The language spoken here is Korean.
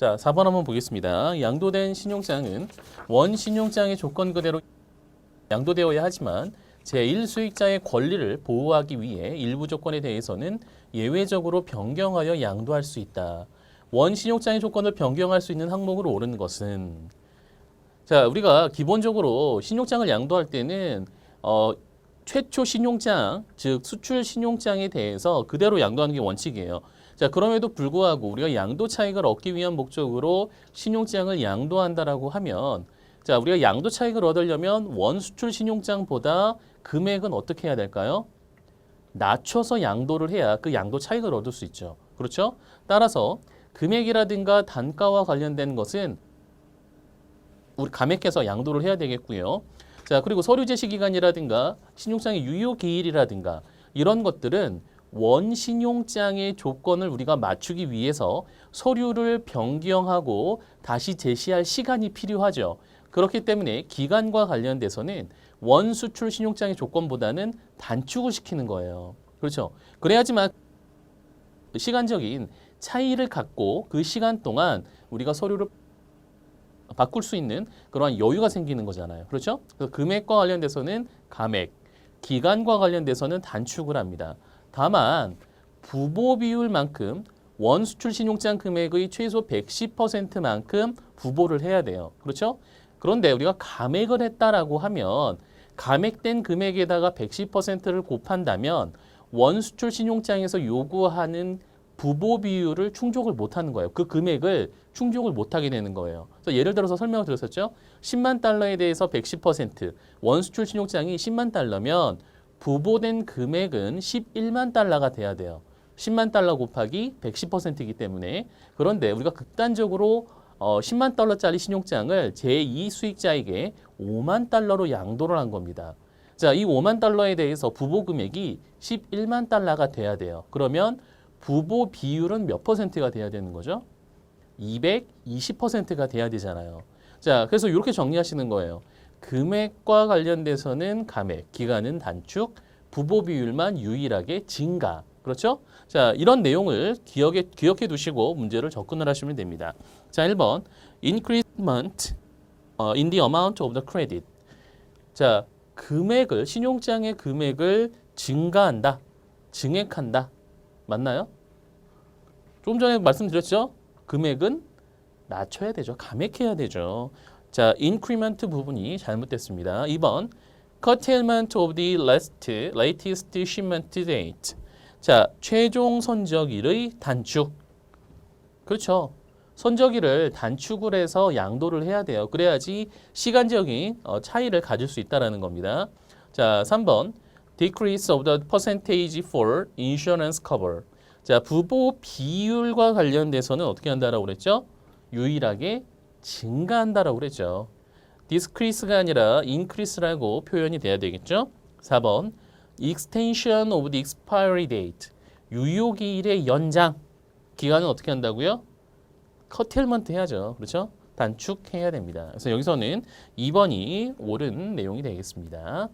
자, 4번 한번 보겠습니다. 양도된 신용장은 원 신용장의 조건 그대로 양도되어야 하지만 제1수익자의 권리를 보호하기 위해 일부 조건에 대해서는 예외적으로 변경하여 양도할 수 있다. 원 신용장의 조건을 변경할 수 있는 항목으로 오르는 것은 자, 우리가 기본적으로 신용장을 양도할 때는 최초 신용장, 즉 수출 신용장에 대해서 그대로 양도하는 게 원칙이에요. 자, 그럼에도 불구하고 우리가 양도 차익을 얻기 위한 목적으로 신용장을 양도한다라고 하면 자, 우리가 양도 차익을 얻으려면 원 수출 신용장보다 금액은 어떻게 해야 될까요? 낮춰서 양도를 해야 그 양도 차익을 얻을 수 있죠. 그렇죠? 따라서 금액이라든가 단가와 관련된 것은 우리 감액해서 양도를 해야 되겠고요. 자, 그리고 서류 제시 기간이라든가 신용장의 유효 기일이라든가 이런 것들은 원 신용장의 조건을 우리가 맞추기 위해서 서류를 변경하고 다시 제시할 시간이 필요하죠. 그렇기 때문에 기간과 관련돼서는 원 수출 신용장의 조건보다는 단축을 시키는 거예요. 그렇죠? 그래야지만 시간적인 차이를 갖고 그 시간 동안 우리가 서류를 바꿀 수 있는 그러한 여유가 생기는 거잖아요. 그렇죠? 그래서 금액과 관련돼서는 감액, 기간과 관련돼서는 단축을 합니다. 다만 부보 비율만큼 원 수출 신용장 금액의 최소 110%만큼 부보를 해야 돼요. 그렇죠? 그런데 우리가 감액을 했다라고 하면 감액된 금액에다가 110%를 곱한다면 원 수출 신용장에서 요구하는 부보 비율을 충족을 못하는 거예요. 그 금액을 충족을 못하게 되는 거예요. 그래서 예를 들어서 설명을 드렸었죠. 10만 달러에 대해서 110%, 원 수출 신용장이 10만 달러면 부보된 금액은 11만 달러가 돼야 돼요. 10만 달러 곱하기 110%이기 때문에. 그런데 우리가 극단적으로 10만 달러짜리 신용장을 제2 수익자에게 5만 달러로 양도를 한 겁니다. 자, 이 5만 달러에 대해서 부보 금액이 11만 달러가 돼야 돼요. 그러면 부보 비율은 몇 퍼센트가 돼야 되는 거죠? 220%가 돼야 되잖아요. 자, 그래서 이렇게 정리하시는 거예요. 금액과 관련돼서는 감액, 기간은 단축, 부보 비율만 유일하게 증가. 그렇죠? 자, 이런 내용을 기억해 두시고 문제를 접근을 하시면 됩니다. 자, 1번. Increment in the amount of the credit. 자, 금액을, 신용장의 금액을 증가한다. 증액한다. 맞나요? 좀 전에 말씀드렸죠? 금액은 낮춰야 되죠. 감액해야 되죠. 자, increment 부분이 잘못됐습니다. 2번. Curtailment of the latest shipment date. 자, 최종 선적일의 단축. 그렇죠. 선적일을 단축을 해서 양도를 해야 돼요. 그래야지 시간적인 차이를 가질 수 있다는 겁니다. 자, 3번. Decrease of the percentage for insurance cover. 자, 부보 비율과 관련돼서는 어떻게 한다라고 그랬죠? 유일하게 증가한다라고 그랬죠. Decrease가 아니라 increase라고 표현이 돼야 되겠죠? 4번. Extension of the expiry date. 유효기일의 연장. 기간은 어떻게 한다고요? curtailment 해야죠. 그렇죠? 단축해야 됩니다. 그래서 여기서는 2번이 옳은 내용이 되겠습니다.